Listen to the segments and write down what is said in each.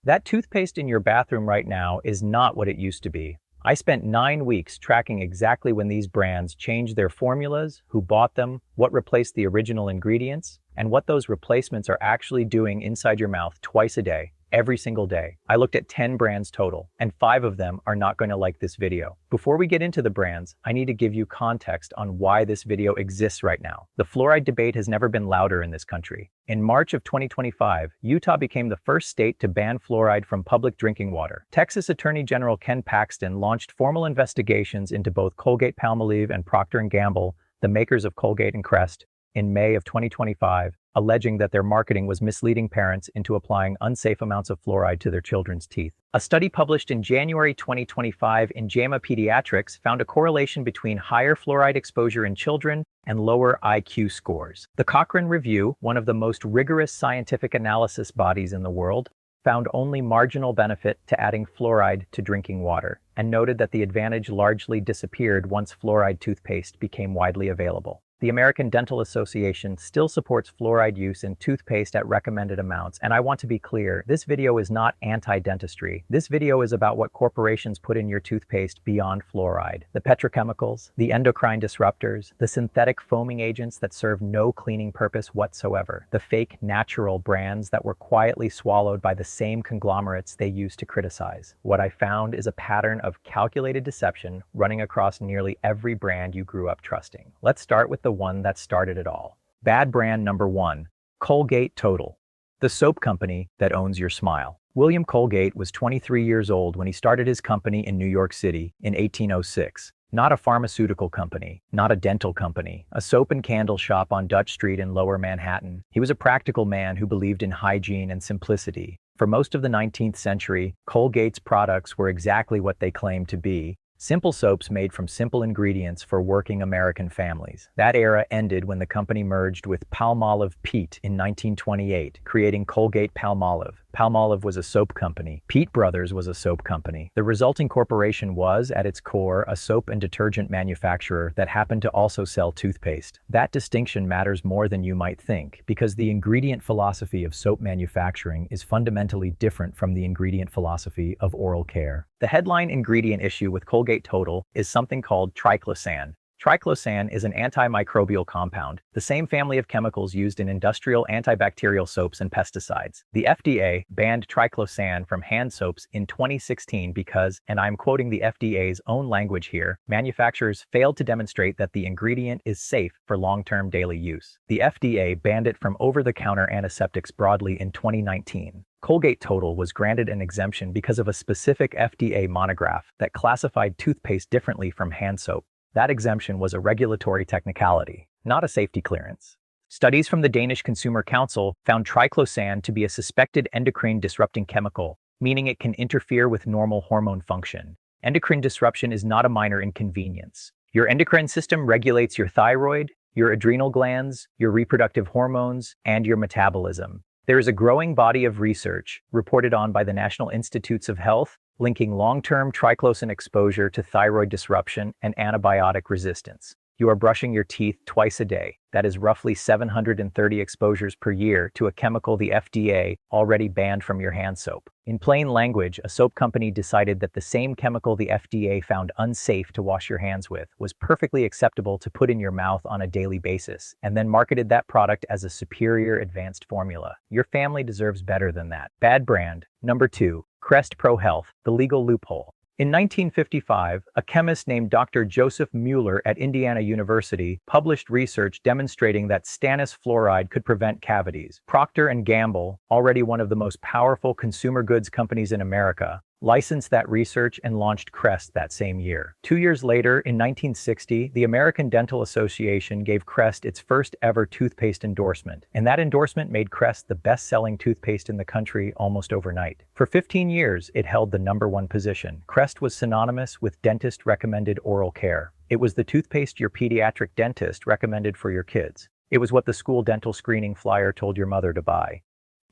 That toothpaste in your bathroom right now is not what it used to be. I spent 9 weeks tracking exactly when these brands changed their formulas, who bought them, what replaced the original ingredients, and what those replacements are actually doing inside your mouth twice a day, every single day. I looked at 10 brands total, and 5 of them are not going to like this video. Before we get into the brands, I need to give you context on why this video exists right now. The fluoride debate has never been louder in this country. In March of 2025, Utah became the first state to ban fluoride from public drinking water. Texas Attorney General Ken Paxton launched formal investigations into both Colgate-Palmolive and Procter & Gamble, the makers of Colgate and Crest, in May of 2025, alleging that their marketing was misleading parents into applying unsafe amounts of fluoride to their children's teeth. A study published in January 2025 in JAMA Pediatrics found a correlation between higher fluoride exposure in children and lower IQ scores. The Cochrane Review, one of the most rigorous scientific analysis bodies in the world, found only marginal benefit to adding fluoride to drinking water, and noted that the advantage largely disappeared once fluoride toothpaste became widely available. The American Dental Association still supports fluoride use in toothpaste at recommended amounts, and I want to be clear, this video is not anti-dentistry. This video is about what corporations put in your toothpaste beyond fluoride. The petrochemicals, the endocrine disruptors, the synthetic foaming agents that serve no cleaning purpose whatsoever, the fake natural brands that were quietly swallowed by the same conglomerates they used to criticize. What I found is a pattern of calculated deception running across nearly every brand you grew up trusting. Let's start with the one that started it all. Bad brand number 1, Colgate Total, the soap company that owns your smile. William Colgate was 23 years old when he started his company in New York City in 1806. Not a pharmaceutical company, not a dental company, a soap and candle shop on Dutch Street in Lower Manhattan. He was a practical man who believed in hygiene and simplicity. For most of the 19th century, Colgate's products were exactly what they claimed to be: simple soaps made from simple ingredients for working American families. That era ended when the company merged with Palmolive Peet in 1928, creating Colgate-Palmolive. Palmolive was a soap company. Peet Brothers was a soap company. The resulting corporation was, at its core, a soap and detergent manufacturer that happened to also sell toothpaste. That distinction matters more than you might think, because the ingredient philosophy of soap manufacturing is fundamentally different from the ingredient philosophy of oral care. The headline ingredient issue with Colgate Total is something called triclosan. Triclosan is an antimicrobial compound, the same family of chemicals used in industrial antibacterial soaps and pesticides. The FDA banned triclosan from hand soaps in 2016 because, and I'm quoting the FDA's own language here, manufacturers failed to demonstrate that the ingredient is safe for long-term daily use. The FDA banned it from over-the-counter antiseptics broadly in 2019. Colgate Total was granted an exemption because of a specific FDA monograph that classified toothpaste differently from hand soap. That exemption was a regulatory technicality, not a safety clearance. Studies from the Danish Consumer Council found triclosan to be a suspected endocrine disrupting chemical, meaning it can interfere with normal hormone function. Endocrine disruption is not a minor inconvenience. Your endocrine system regulates your thyroid, your adrenal glands, your reproductive hormones, and your metabolism. There is a growing body of research, reported on by the National Institutes of Health, linking long-term triclosan exposure to thyroid disruption and antibiotic resistance. You are brushing your teeth twice a day. That is roughly 730 exposures per year to a chemical the FDA already banned from your hand soap. In plain language, a soap company decided that the same chemical the FDA found unsafe to wash your hands with was perfectly acceptable to put in your mouth on a daily basis, and then marketed that product as a superior advanced formula. Your family deserves better than that. Bad brand. Number 2, Crest Pro-Health, the legal loophole. In 1955, a chemist named Dr. Joseph Mueller at Indiana University published research demonstrating that stannous fluoride could prevent cavities. Procter & Gamble, already one of the most powerful consumer goods companies in America, licensed that research and launched Crest that same year. 2 years later, in 1960, the American Dental Association gave Crest its first ever toothpaste endorsement, and that endorsement made Crest the best-selling toothpaste in the country almost overnight. For 15 years, it held the #1 position. Crest was synonymous with dentist-recommended oral care. It was the toothpaste your pediatric dentist recommended for your kids. It was what the school dental screening flyer told your mother to buy.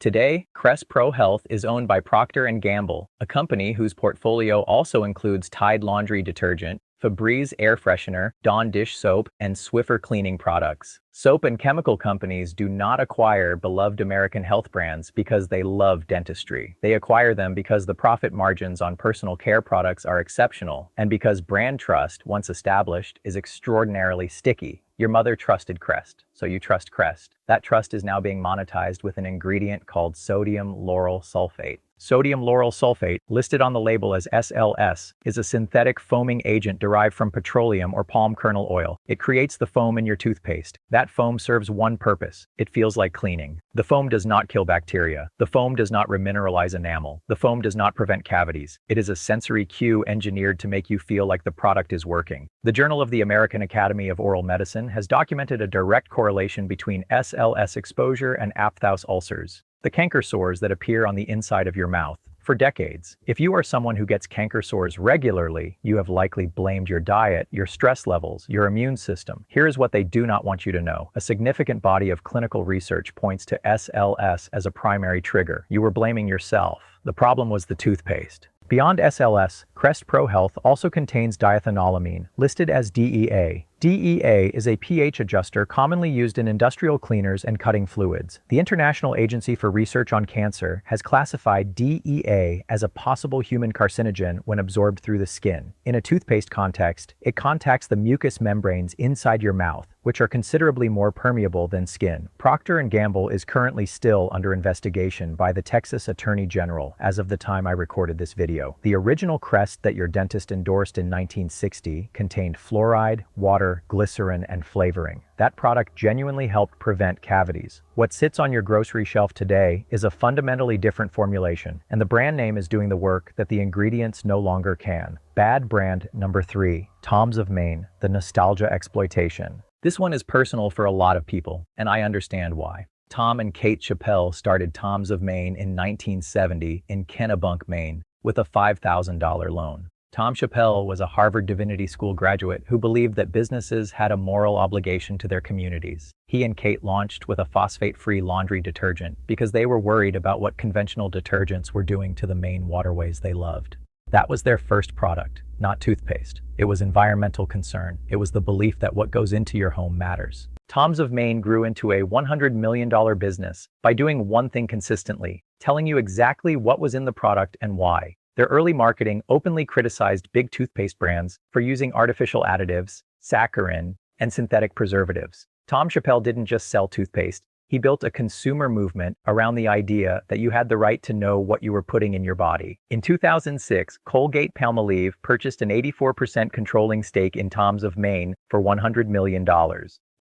Today, Crest Pro-Health is owned by Procter & Gamble, a company whose portfolio also includes Tide laundry detergent, Febreze air freshener, Dawn dish soap, and Swiffer cleaning products. Soap and chemical companies do not acquire beloved American health brands because they love dentistry. They acquire them because the profit margins on personal care products are exceptional and because brand trust, once established, is extraordinarily sticky. Your mother trusted Crest, so you trust Crest. That trust is now being monetized with an ingredient called sodium lauryl sulfate. Sodium lauryl sulfate, listed on the label as SLS, is a synthetic foaming agent derived from petroleum or palm kernel oil. It creates the foam in your toothpaste. That foam serves one purpose. It feels like cleaning. The foam does not kill bacteria. The foam does not remineralize enamel. The foam does not prevent cavities. It is a sensory cue engineered to make you feel like the product is working. The Journal of the American Academy of Oral Medicine has documented a direct correlation between SLS exposure and aphthous ulcers, the canker sores that appear on the inside of your mouth, for decades. If you are someone who gets canker sores regularly, you have likely blamed your diet, your stress levels, your immune system. Here is what they do not want you to know. A significant body of clinical research points to SLS as a primary trigger. You were blaming yourself. The problem was the toothpaste. Beyond SLS, Crest Pro-Health also contains diethanolamine, listed as DEA. DEA is a pH adjuster commonly used in industrial cleaners and cutting fluids. The International Agency for Research on Cancer has classified DEA as a possible human carcinogen when absorbed through the skin. In a toothpaste context, it contacts the mucous membranes inside your mouth, which are considerably more permeable than skin. Procter & Gamble is currently still under investigation by the Texas Attorney General as of the time I recorded this video. The original Crest that your dentist endorsed in 1960 contained fluoride, water, glycerin, and flavoring. That product genuinely helped prevent cavities. What sits on your grocery shelf today is a fundamentally different formulation, and the brand name is doing the work that the ingredients no longer can. Bad brand number 3, Tom's of Maine, the nostalgia exploitation. This one is personal for a lot of people, and I understand why. Tom and Kate Chappell started Tom's of Maine in 1970 in Kennebunk, Maine, with a $5,000 loan. Tom Chappell was a Harvard Divinity School graduate who believed that businesses had a moral obligation to their communities. He and Kate launched with a phosphate-free laundry detergent because they were worried about what conventional detergents were doing to the Maine waterways they loved. That was their first product, not toothpaste. It was environmental concern. It was the belief that what goes into your home matters. Tom's of Maine grew into a $100 million business by doing one thing consistently, telling you exactly what was in the product and why. Their early marketing openly criticized big toothpaste brands for using artificial additives, saccharin, and synthetic preservatives. Tom Chappell didn't just sell toothpaste. He built a consumer movement around the idea that you had the right to know what you were putting in your body. In 2006, Colgate-Palmolive purchased an 84% controlling stake in Tom's of Maine for $100 million.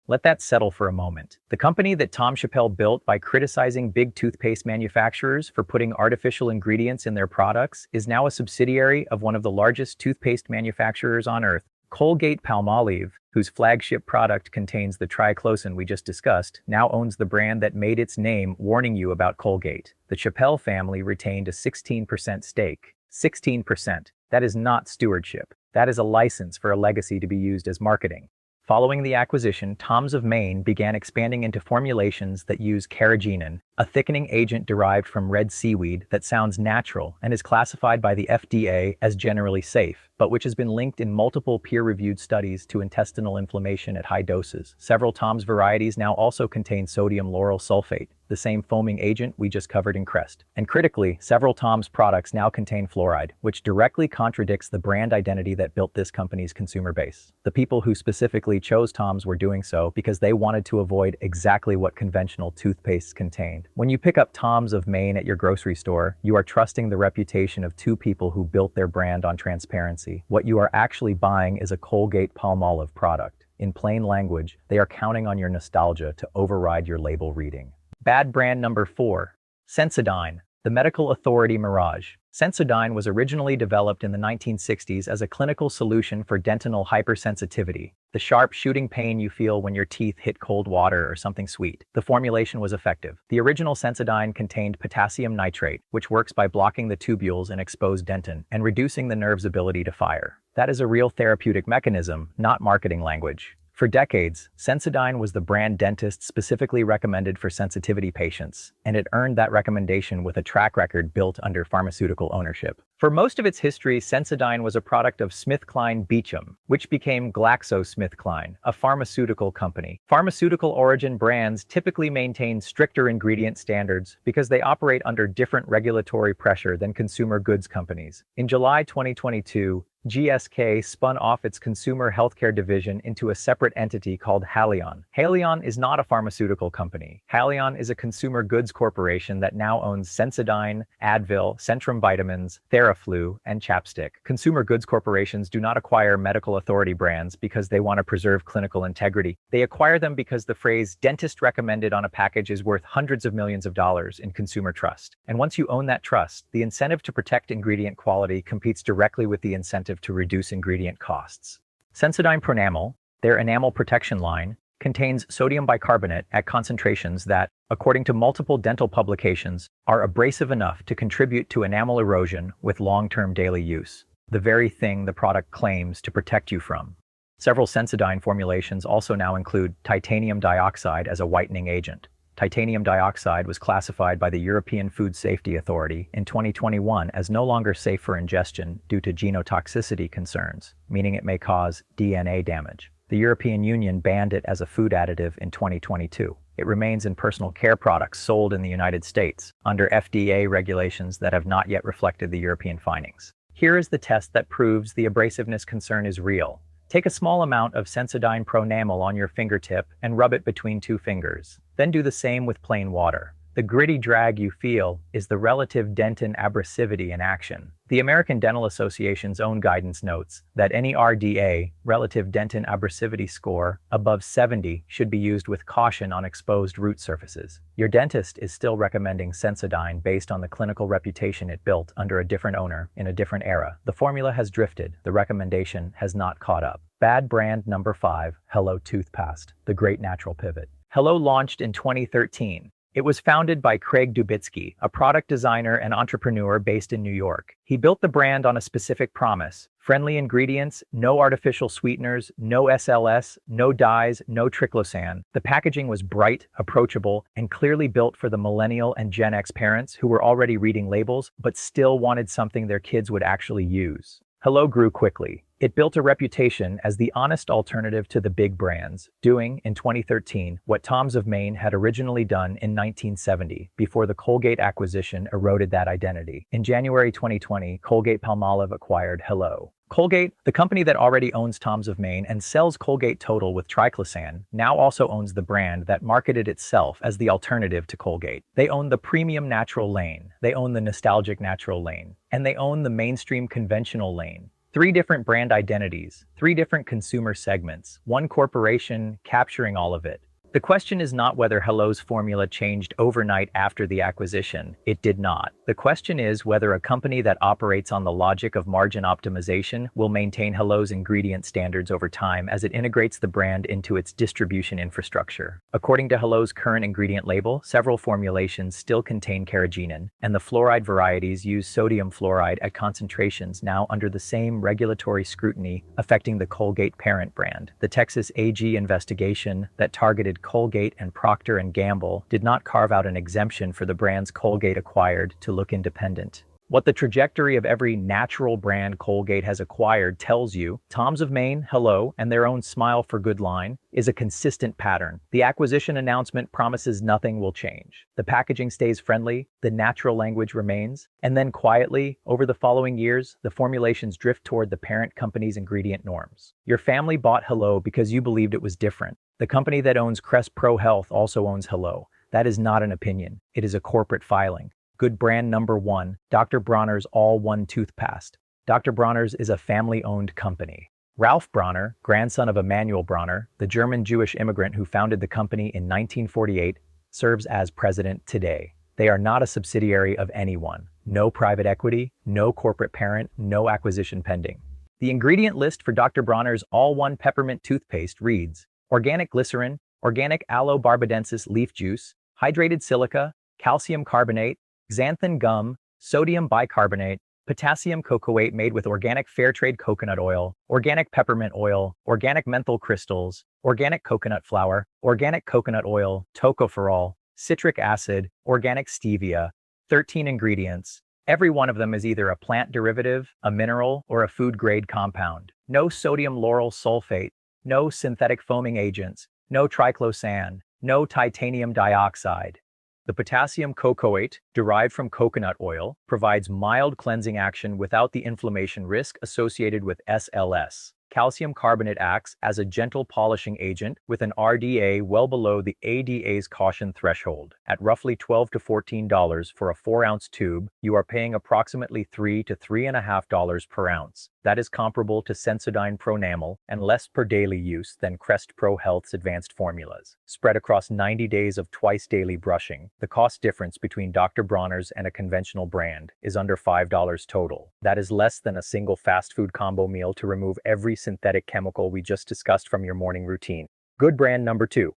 Let that settle for a moment. The company that Tom Chappell built by criticizing big toothpaste manufacturers for putting artificial ingredients in their products is now a subsidiary of one of the largest toothpaste manufacturers on earth. Colgate-Palmolive, whose flagship product contains the triclosan we just discussed, now owns the brand that made its name warning you about Colgate. The Chappell family retained a 16% stake. 16%. That is not stewardship. That is a license for a legacy to be used as marketing. Following the acquisition, Tom's of Maine began expanding into formulations that use carrageenan, a thickening agent derived from red seaweed that sounds natural and is classified by the FDA as generally safe, but which has been linked in multiple peer-reviewed studies to intestinal inflammation at high doses. Several Tom's varieties now also contain sodium lauryl sulfate, the same foaming agent we just covered in Crest. And critically, several Tom's products now contain fluoride, which directly contradicts the brand identity that built this company's consumer base. The people who specifically chose Tom's were doing so because they wanted to avoid exactly what conventional toothpastes contained. When you pick up Tom's of Maine at your grocery store, you are trusting the reputation of two people who built their brand on transparency. What you are actually buying is a Colgate-Palmolive product. In plain language, they are counting on your nostalgia to override your label reading. Bad brand number 4, Sensodyne, the medical authority mirage. Sensodyne was originally developed in the 1960s as a clinical solution for dentinal hypersensitivity, the sharp shooting pain you feel when your teeth hit cold water or something sweet. The formulation was effective. The original Sensodyne contained potassium nitrate, which works by blocking the tubules in exposed dentin and reducing the nerve's ability to fire. That is a real therapeutic mechanism, not marketing language. For decades, Sensodyne was the brand dentists specifically recommended for sensitivity patients, and it earned that recommendation with a track record built under pharmaceutical ownership. For most of its history, Sensodyne was a product of SmithKline Beecham, which became GlaxoSmithKline, a pharmaceutical company. Pharmaceutical origin brands typically maintain stricter ingredient standards because they operate under different regulatory pressure than consumer goods companies. In July 2022, GSK spun off its consumer healthcare division into a separate entity called Haleon. Haleon is not a pharmaceutical company. Haleon is a consumer goods corporation that now owns Sensodyne, Advil, Centrum Vitamins, Theraflu, and Chapstick. Consumer goods corporations do not acquire medical authority brands because they want to preserve clinical integrity. They acquire them because the phrase "dentist recommended" on a package is worth hundreds of millions of dollars in consumer trust. And once you own that trust, the incentive to protect ingredient quality competes directly with the incentive to reduce ingredient costs. Sensodyne Pronamel, their enamel protection line, contains sodium bicarbonate at concentrations that, according to multiple dental publications, are abrasive enough to contribute to enamel erosion with long-term daily use, the very thing the product claims to protect you from. Several Sensodyne formulations also now include titanium dioxide as a whitening agent. Titanium dioxide was classified by the European Food Safety Authority in 2021 as no longer safe for ingestion due to genotoxicity concerns, meaning it may cause DNA damage. The European Union banned it as a food additive in 2022. It remains in personal care products sold in the United States under FDA regulations that have not yet reflected the European findings. Here is the test that proves the abrasiveness concern is real. Take a small amount of Sensodyne Pronamel on your fingertip and rub it between two fingers. Then do the same with plain water. The gritty drag you feel is the relative dentin abrasivity in action. The American Dental Association's own guidance notes that any RDA, relative dentin abrasivity score, above 70 should be used with caution on exposed root surfaces. Your dentist is still recommending Sensodyne based on the clinical reputation it built under a different owner in a different era. The formula has drifted. The recommendation has not caught up. Bad brand number 5, Hello Toothpaste, the great natural pivot. Hello launched in 2013. It was founded by Craig Dubitsky, a product designer and entrepreneur based in New York. He built the brand on a specific promise: friendly ingredients, no artificial sweeteners, no SLS, no dyes, no triclosan. The packaging was bright, approachable, and clearly built for the millennial and Gen X parents who were already reading labels but still wanted something their kids would actually use. Hello grew quickly. It built a reputation as the honest alternative to the big brands, doing, in 2013, what Tom's of Maine had originally done in 1970, before the Colgate acquisition eroded that identity. In January 2020, Colgate-Palmolive acquired Hello. Colgate, the company that already owns Tom's of Maine and sells Colgate Total with triclosan, now also owns the brand that marketed itself as the alternative to Colgate. They own the premium natural lane, they own the nostalgic natural lane, and they own the mainstream conventional lane. 3 different brand identities, 3 different consumer segments, one corporation capturing all of it. The question is not whether Hello's formula changed overnight after the acquisition. It did not. The question is whether a company that operates on the logic of margin optimization will maintain Hello's ingredient standards over time as it integrates the brand into its distribution infrastructure. According to Hello's current ingredient label, several formulations still contain carrageenan, and the fluoride varieties use sodium fluoride at concentrations now under the same regulatory scrutiny affecting the Colgate parent brand. The Texas AG investigation that targeted Colgate and Procter & Gamble did not carve out an exemption for the brands Colgate acquired to look independent. What the trajectory of every natural brand Colgate has acquired tells you, Tom's of Maine, Hello, and their own Smile for Good line, is a consistent pattern. The acquisition announcement promises nothing will change. The packaging stays friendly, the natural language remains, and then quietly, over the following years, the formulations drift toward the parent company's ingredient norms. Your family bought Hello because you believed it was different. The company that owns Crest Pro-Health also owns Hello. That is not an opinion. It is a corporate filing. Good brand number 1, Dr. Bronner's All-One Toothpaste. Dr. Bronner's is a family-owned company. Ralph Bronner, grandson of Emanuel Bronner, the German-Jewish immigrant who founded the company in 1948, serves as president today. They are not a subsidiary of anyone. No private equity, no corporate parent, no acquisition pending. The ingredient list for Dr. Bronner's All-One Peppermint Toothpaste reads: organic glycerin, organic aloe barbadensis leaf juice, hydrated silica, calcium carbonate, xanthan gum, sodium bicarbonate, potassium cocoate made with organic fair-trade coconut oil, organic peppermint oil, organic menthol crystals, organic coconut flour, organic coconut oil, tocopherol, citric acid, organic stevia. 13 ingredients, Every one of them is either a plant derivative, a mineral, or a food-grade compound. No sodium lauryl sulfate, no synthetic foaming agents, no triclosan, no titanium dioxide. The potassium cocoate, derived from coconut oil, provides mild cleansing action without the inflammation risk associated with SLS. Calcium carbonate acts as a gentle polishing agent with an RDA well below the ADA's caution threshold. At roughly $12 to $14 for a 4-ounce tube, you are paying approximately $3 to $3.50 per ounce. That is comparable to Sensodyne Pronamel and less per daily use than Crest Pro-Health's advanced formulas. Spread across 90 days of twice-daily brushing, the cost difference between Dr. Bronner's and a conventional brand is under $5 total. That is less than a single fast food combo meal to remove every synthetic chemical we just discussed from your morning routine. Good brand number 2.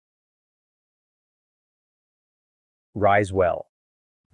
Risewell.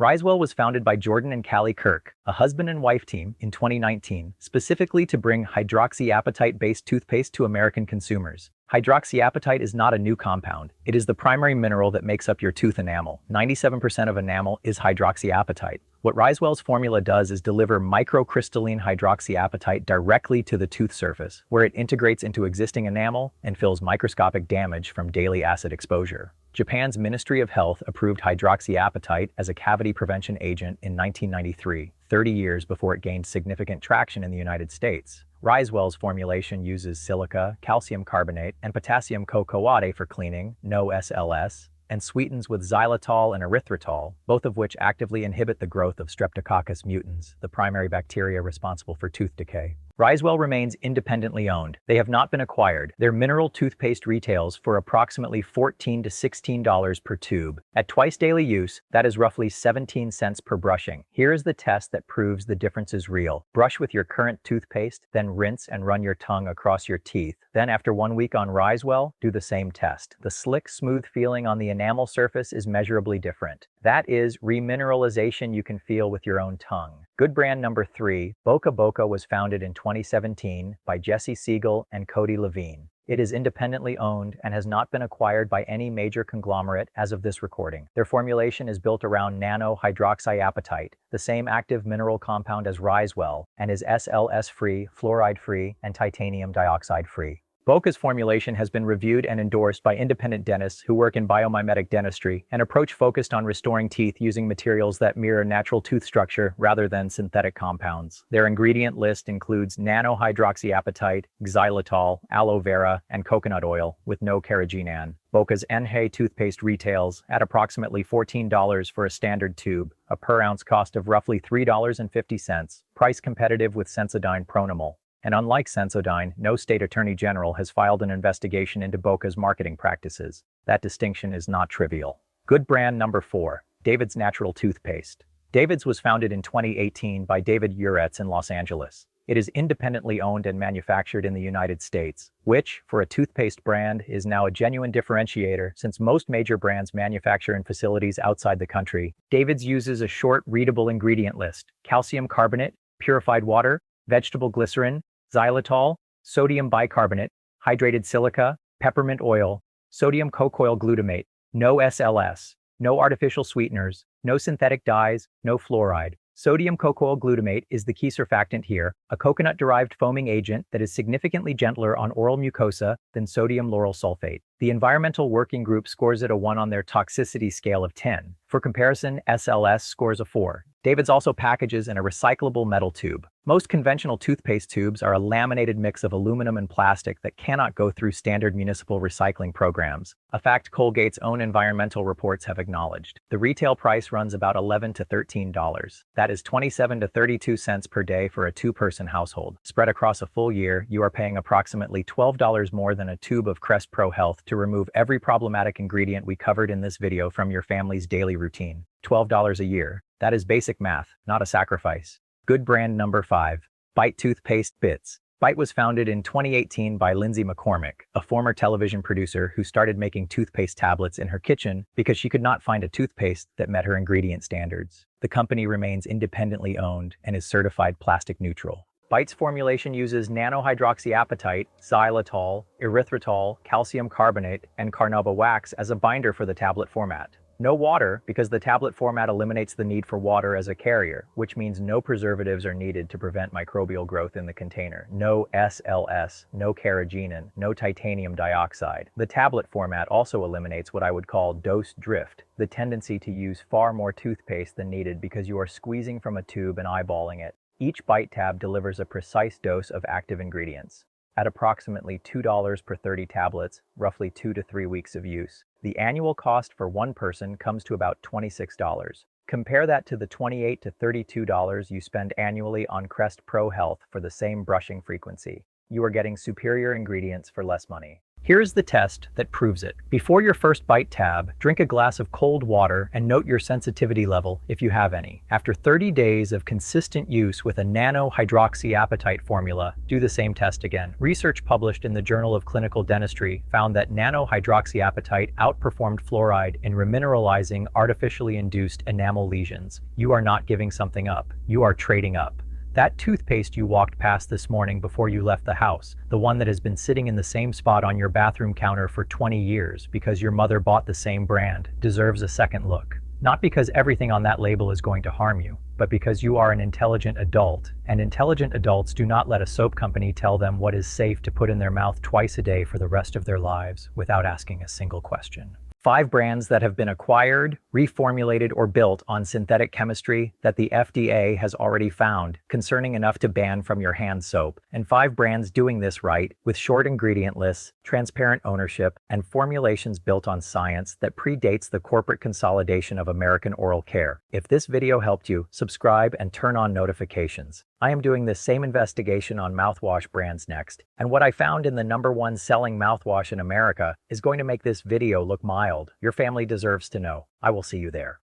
Risewell was founded by Jordan and Callie Kirk, a husband and wife team, in 2019, specifically to bring hydroxyapatite-based toothpaste to American consumers. Hydroxyapatite is not a new compound. It is the primary mineral that makes up your tooth enamel. 97% of enamel is hydroxyapatite. What Risewell's formula does is deliver microcrystalline hydroxyapatite directly to the tooth surface, where it integrates into existing enamel and fills microscopic damage from daily acid exposure. Japan's Ministry of Health approved hydroxyapatite as a cavity prevention agent in 1993, 30 years before it gained significant traction in the United States. Risewell's formulation uses silica, calcium carbonate, and potassium cocoate for cleaning, no SLS, and sweetens with xylitol and erythritol, both of which actively inhibit the growth of Streptococcus mutans, the primary bacteria responsible for tooth decay. Risewell remains independently owned. They have not been acquired. Their mineral toothpaste retails for approximately $14 to $16 per tube. At twice daily use, that is roughly 17 cents per brushing. Here is the test that proves the difference is real. Brush with your current toothpaste, then rinse and run your tongue across your teeth. Then after 1 week on Risewell, do the same test. The slick, smooth feeling on the enamel surface is measurably different. That is remineralization you can feel with your own tongue. Good brand number 3, Boca Boca, was founded in 2017 by Jesse Siegel and Cody Levine. It is independently owned and has not been acquired by any major conglomerate as of this recording. Their formulation is built around nano-hydroxyapatite, the same active mineral compound as Risewell, and is SLS-free, fluoride-free, and titanium dioxide-free. Boca's formulation has been reviewed and endorsed by independent dentists who work in biomimetic dentistry, an approach focused on restoring teeth using materials that mirror natural tooth structure rather than synthetic compounds. Their ingredient list includes nano-hydroxyapatite, xylitol, aloe vera, and coconut oil, with no carrageenan. Boca's Enhay toothpaste retails at approximately $14 for a standard tube, a per-ounce cost of roughly $3.50, price competitive with Sensodyne Pronamel. And unlike Sensodyne, no state attorney general has filed an investigation into Boca's marketing practices. That distinction is not trivial. Good brand number 4, David's Natural Toothpaste. David's was founded in 2018 by David Uretz in Los Angeles. It is independently owned and manufactured in the United States, which, for a toothpaste brand, is now a genuine differentiator since most major brands manufacture in facilities outside the country. David's uses a short, readable ingredient list: calcium carbonate, purified water, vegetable glycerin, xylitol, sodium bicarbonate, hydrated silica, peppermint oil, sodium cocoyl glutamate, no SLS, no artificial sweeteners, no synthetic dyes, no fluoride. Sodium cocoyl glutamate is the key surfactant here, a coconut-derived foaming agent that is significantly gentler on oral mucosa than sodium lauryl sulfate. The Environmental Working Group scores it a 1 on their toxicity scale of 10. For comparison, SLS scores a 4. David's also packages in a recyclable metal tube. Most conventional toothpaste tubes are a laminated mix of aluminum and plastic that cannot go through standard municipal recycling programs, a fact Colgate's own environmental reports have acknowledged. The retail price runs about $11 to $13. That is 27 to 32 cents per day for a 2-person household. Spread across a full year, you are paying approximately $12 more than a tube of Crest Pro-Health to remove every problematic ingredient we covered in this video from your family's daily routine. $12 a year. That is basic math, not a sacrifice. Good brand number 5, Bite Toothpaste Bits. Bite was founded in 2018 by Lindsay McCormick, a former television producer who started making toothpaste tablets in her kitchen because she could not find a toothpaste that met her ingredient standards. The company remains independently owned and is certified plastic neutral. Bite's formulation uses nano-hydroxyapatite, xylitol, erythritol, calcium carbonate, and carnauba wax as a binder for the tablet format. No water, because the tablet format eliminates the need for water as a carrier, which means no preservatives are needed to prevent microbial growth in the container. No SLS, no carrageenan, no titanium dioxide. The tablet format also eliminates what I would call dose drift, the tendency to use far more toothpaste than needed because you are squeezing from a tube and eyeballing it. Each bite tab delivers a precise dose of active ingredients. At approximately $2 per 30 tablets, roughly 2 to 3 weeks of use. The annual cost for one person comes to about $26. Compare that to the $28 to $32 you spend annually on Crest Pro-Health for the same brushing frequency. You are getting superior ingredients for less money. Here's the test that proves it. Before your first bite tab, drink a glass of cold water and note your sensitivity level if you have any. After 30 days of consistent use with a nano-hydroxyapatite formula, do the same test again. Research published in the Journal of Clinical Dentistry found that nano-hydroxyapatite outperformed fluoride in remineralizing artificially induced enamel lesions. You are not giving something up. You are trading up. That toothpaste you walked past this morning before you left the house, the one that has been sitting in the same spot on your bathroom counter for 20 years because your mother bought the same brand, deserves a second look. Not because everything on that label is going to harm you, but because you are an intelligent adult, and intelligent adults do not let a soap company tell them what is safe to put in their mouth twice a day for the rest of their lives without asking a single question. 5 brands that have been acquired, reformulated, or built on synthetic chemistry that the FDA has already found concerning enough to ban from your hand soap, and 5 brands doing this right with short ingredient lists, transparent ownership, and formulations built on science that predates the corporate consolidation of American oral care. If this video helped you, subscribe and turn on notifications. I am doing this same investigation on mouthwash brands next, and what I found in the #1 selling mouthwash in America is going to make this video look mild. Your family deserves to know. I will see you there.